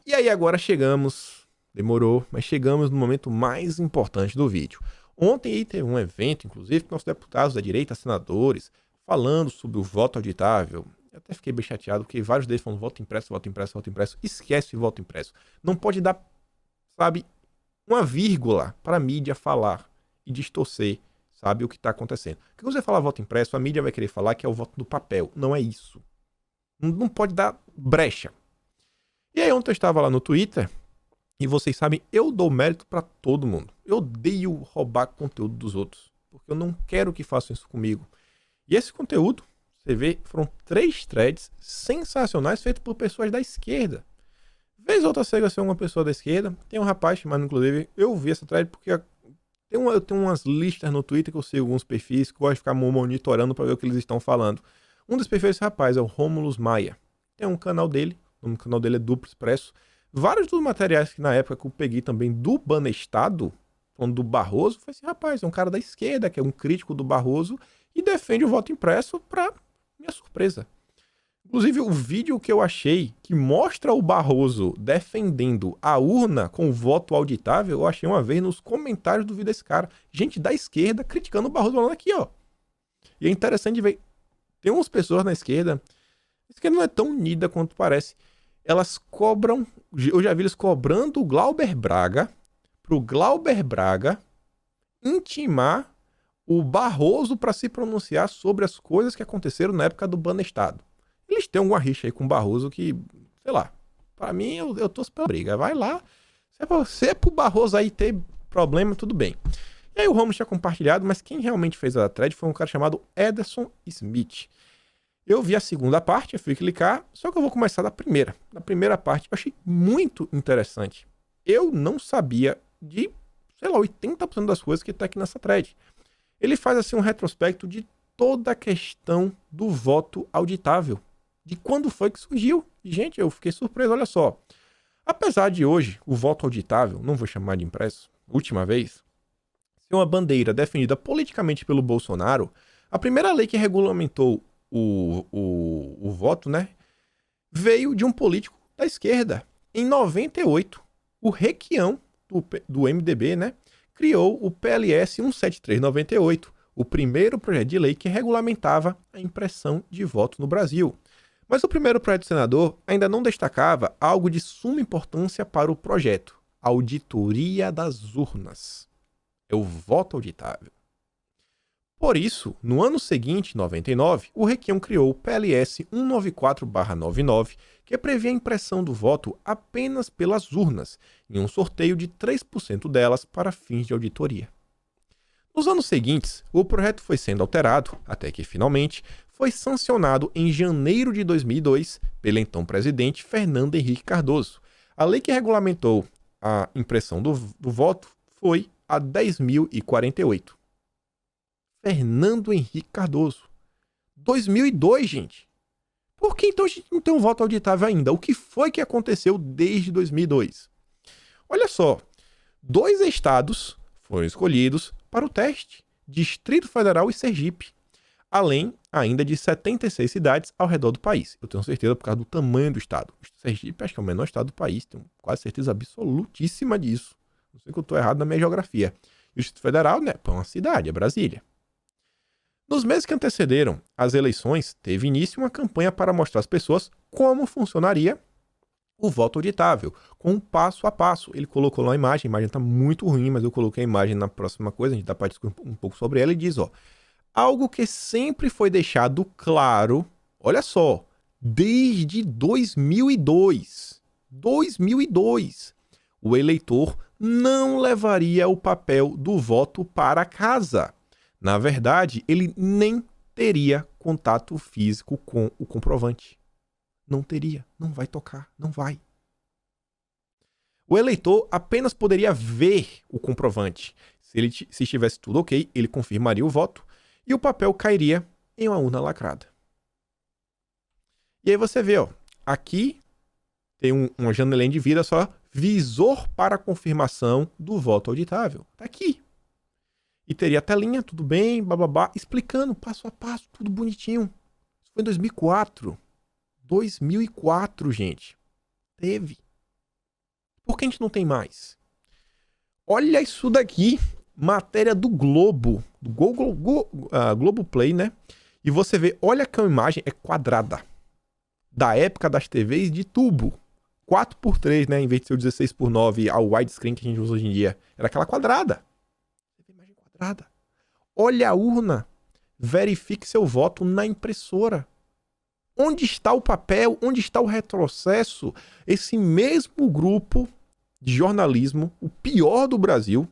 E aí agora chegamos, demorou, mas chegamos no momento mais importante do vídeo. Ontem aí teve um evento, inclusive, com nossos deputados da direita, senadores, falando sobre o voto auditável. Eu até fiquei bem chateado, porque vários deles falam voto impresso, voto impresso, voto impresso. Esquece o voto impresso. Não pode dar, sabe, uma vírgula para a mídia falar e distorcer, sabe, o que está acontecendo. Porque quando você fala voto impresso, a mídia vai querer falar que é o voto do papel. Não é isso. Não pode dar brecha. E aí ontem eu estava lá no Twitter, e vocês sabem, eu dou mérito para todo mundo. Eu odeio roubar conteúdo dos outros, porque eu não quero que façam isso comigo. E esse conteúdo, você vê, foram 3 threads sensacionais feitos por pessoas da esquerda. Vez ou outra chega ser uma pessoa da esquerda, tem um rapaz chamado, inclusive, eu vi essa thread porque eu tenho umas listas no Twitter que eu sigo alguns perfis que eu gosto de ficar monitorando para ver o que eles estão falando. Um dos perfis desse rapaz é o Rômulus Maia. Tem um canal dele, o canal dele é Duplo Expresso. Vários dos materiais que na época que eu peguei também do Banestado, falando do Barroso, foi esse rapaz, é um cara da esquerda, que é um crítico do Barroso e defende o voto impresso para minha surpresa. Inclusive o vídeo que eu achei que mostra o Barroso defendendo a urna com o voto auditável, eu achei uma vez nos comentários do vídeo desse cara. Gente da esquerda criticando o Barroso, falando aqui, ó. E é interessante ver, tem umas pessoas na esquerda, a esquerda não é tão unida quanto parece. Elas cobram, eu já vi eles cobrando o Glauber Braga, pro Glauber Braga intimar o Barroso para se pronunciar sobre as coisas que aconteceram na época do Banestado. Eles têm alguma rixa aí com o Barroso que, sei lá, para mim eu torço pela briga. Vai lá, se é pro Barroso aí ter problema, tudo bem. E aí o Romulo tinha compartilhado, mas quem realmente fez a thread foi um cara chamado Ederson Smith. Eu vi a segunda parte, eu fui clicar, só que eu vou começar da primeira. Na primeira parte, eu achei muito interessante. Eu não sabia de, sei lá, 80% das coisas que tá aqui nessa thread. Ele faz assim um retrospecto de toda a questão do voto auditável. De quando foi que surgiu. E, gente, eu fiquei surpreso, olha só. Apesar de hoje, o voto auditável, não vou chamar de impresso, última vez, ser uma bandeira defendida politicamente pelo Bolsonaro, a primeira lei que regulamentou o voto, né, veio de um político da esquerda. Em 98, o Requião do MDB, né, criou o PLS 17398, o primeiro projeto de lei que regulamentava a impressão de voto no Brasil. Mas o primeiro projeto do senador ainda não destacava algo de suma importância para o projeto: a auditoria das urnas. É o voto auditável. Por isso, no ano seguinte, 99, o Requião criou o PLS 194/99, que previa a impressão do voto apenas pelas urnas, em um sorteio de 3% delas para fins de auditoria. Nos anos seguintes, o projeto foi sendo alterado, até que, finalmente, foi sancionado em janeiro de 2002 pelo então presidente Fernando Henrique Cardoso. A lei que regulamentou a impressão do voto foi a 10.048. Fernando Henrique Cardoso. 2002, gente. Por que então a gente não tem um voto auditável ainda? O que foi que aconteceu desde 2002? Olha só, 2 estados foram escolhidos para o teste: Distrito Federal e Sergipe, além ainda de 76 cidades ao redor do país. Eu tenho certeza por causa do tamanho do estado. O Sergipe acho que é o menor estado do país, tenho quase certeza absolutíssima disso. Não sei que eu estou errado na minha geografia. E o Distrito Federal, né, é uma cidade, é Brasília. Nos meses que antecederam as eleições, teve início uma campanha para mostrar às pessoas como funcionaria o voto auditável, com um passo a passo. Ele colocou lá a imagem está muito ruim, mas eu coloquei a imagem na próxima coisa, a gente dá para discutir um pouco sobre ela, e diz, ó, algo que sempre foi deixado claro, olha só, desde 2002, o eleitor não levaria o papel do voto para casa. Na verdade, ele nem teria contato físico com o comprovante. Não teria, não vai tocar, não vai. O eleitor apenas poderia ver o comprovante. Se estivesse tudo ok, ele confirmaria o voto e o papel cairia em uma urna lacrada. E aí você vê, ó, aqui tem uma janelinha de vida só, visor para confirmação do voto auditável. Tá aqui. E teria a telinha, tudo bem, bababá, explicando passo a passo, tudo bonitinho. Isso foi em 2004. 2004, gente. Teve. Por que a gente não tem mais? Olha isso daqui, matéria do Globo, do Globoplay, né? E você vê, olha que a imagem é quadrada. Da época das TVs de tubo. 4x3, né? Em vez de ser o 16x9 ao widescreen que a gente usa hoje em dia. Era aquela quadrada. Imagem quadrada. Olha a urna. Verifique seu voto na impressora. Onde está o papel? Onde está o retrocesso? Esse mesmo grupo de jornalismo, o pior do Brasil,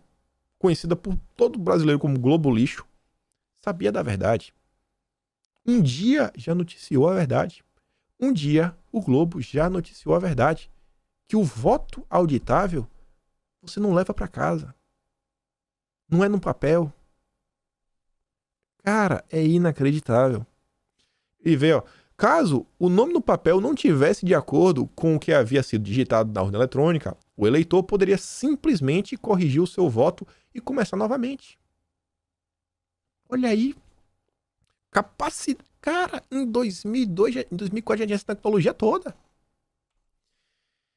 conhecida por todo brasileiro como Globo Lixo, sabia da verdade. Um dia já noticiou a verdade. Um dia o Globo já noticiou a verdade. Que o voto auditável você não leva para casa. Não é no papel. Cara, é inacreditável. E vê, ó, caso o nome no papel não tivesse de acordo com o que havia sido digitado na urna eletrônica, o eleitor poderia simplesmente corrigir o seu voto e começar novamente. Olha aí. Cara, em 2002, em 2004 já tinha essa tecnologia toda.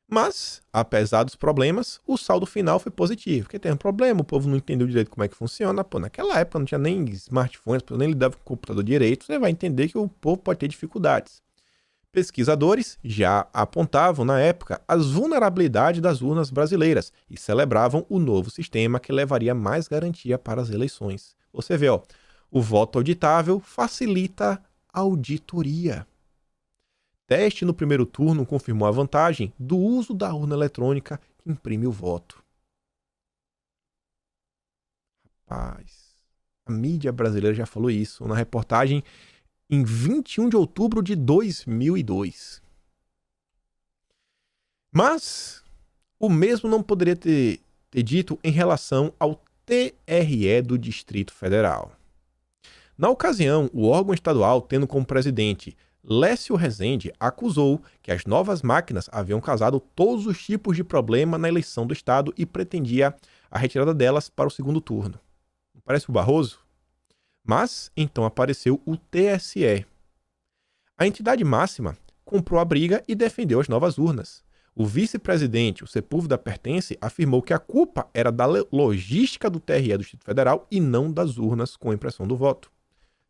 Mas, apesar dos problemas, o saldo final foi positivo. Porque tem um problema, o povo não entendeu direito como é que funciona. Pô, naquela época não tinha nem smartphones, nem lidava com o computador direito. Você vai entender que o povo pode ter dificuldades. Pesquisadores já apontavam, na época, as vulnerabilidades das urnas brasileiras e celebravam o novo sistema que levaria mais garantia para as eleições. Você vê, ó, o voto auditável facilita a auditoria. Teste no primeiro turno confirmou a vantagem do uso da urna eletrônica que imprime o voto. Rapaz, a mídia brasileira já falou isso na reportagem em 21 de outubro de 2002. Mas o mesmo não poderia ter dito em relação ao TRE do Distrito Federal. Na ocasião, o órgão estadual, tendo como presidente Lécio Rezende, acusou que as novas máquinas haviam causado todos os tipos de problema na eleição do estado e pretendia a retirada delas para o segundo turno. Não parece o Barroso? Mas então apareceu o TSE. A entidade máxima comprou a briga e defendeu as novas urnas. O vice-presidente, o Sepúlveda Pertence, afirmou que a culpa era da logística do TRE do Distrito Federal e não das urnas com impressão do voto.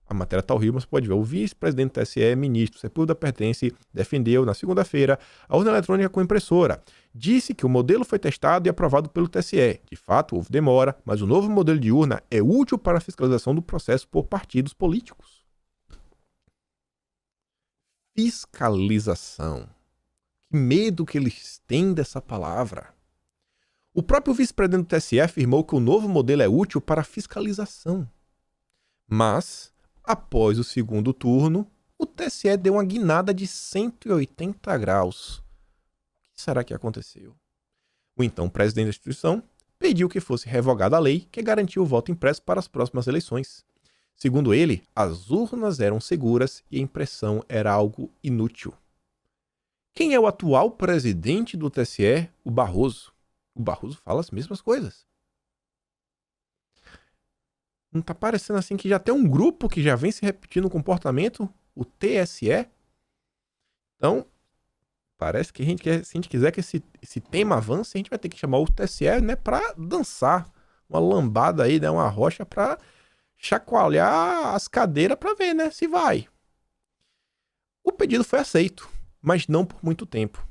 A matéria está horrível, mas pode ver. O vice-presidente do TSE, ministro Sepúlveda Pertence, defendeu, na segunda-feira, a urna eletrônica com impressora. Disse que o modelo foi testado e aprovado pelo TSE. De fato, houve demora, mas o novo modelo de urna é útil para a fiscalização do processo por partidos políticos. Fiscalização. Que medo que eles têm dessa palavra. O próprio vice-presidente do TSE afirmou que o novo modelo é útil para a fiscalização. Mas, após o segundo turno, o TSE deu uma guinada de 180 graus. O que será que aconteceu? O então presidente da instituição pediu que fosse revogada a lei que garantia o voto impresso para as próximas eleições. Segundo ele, as urnas eram seguras e a impressão era algo inútil. Quem é o atual presidente do TSE? O Barroso. O Barroso fala as mesmas coisas. Não tá parecendo assim que já tem um grupo que já vem se repetindo o comportamento? O TSE? Então, parece que se a gente quiser que esse tema avance, a gente vai ter que chamar o TSE, né, pra dançar. Uma lambada aí, né, uma rocha pra chacoalhar as cadeiras pra ver, né, se vai. O pedido foi aceito, mas não por muito tempo.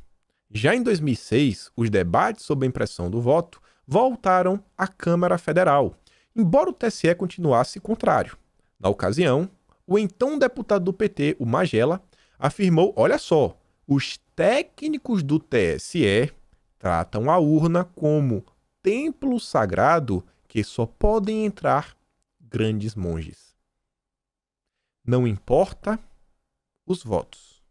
Já em 2006, os debates sobre a impressão do voto voltaram à Câmara Federal, embora o TSE continuasse contrário. Na ocasião, o então deputado do PT, o Magela, afirmou, olha só, os técnicos do TSE tratam a urna como templo sagrado que só podem entrar grandes monges. Não importa os votos.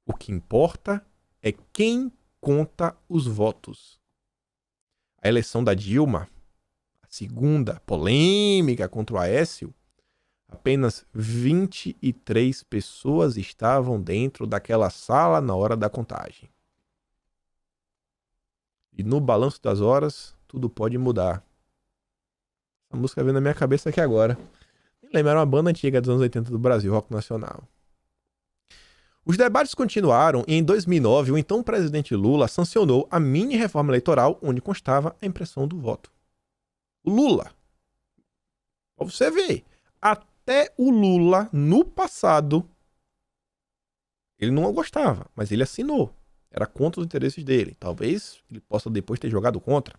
O que importa é quem conta os votos. A eleição da Dilma, a segunda polêmica contra o Aécio, apenas 23 pessoas estavam dentro daquela sala na hora da contagem. E no balanço das horas, tudo pode mudar. Essa música veio na minha cabeça aqui agora. Nem lembro, era uma banda antiga dos anos 80 do Brasil, rock nacional. Os debates continuaram e em 2009 o então presidente Lula sancionou a mini reforma eleitoral onde constava a impressão do voto. O Lula, pra você ver, até o Lula no passado, ele não gostava, mas ele assinou. Era contra os interesses dele. Talvez ele possa depois ter jogado contra.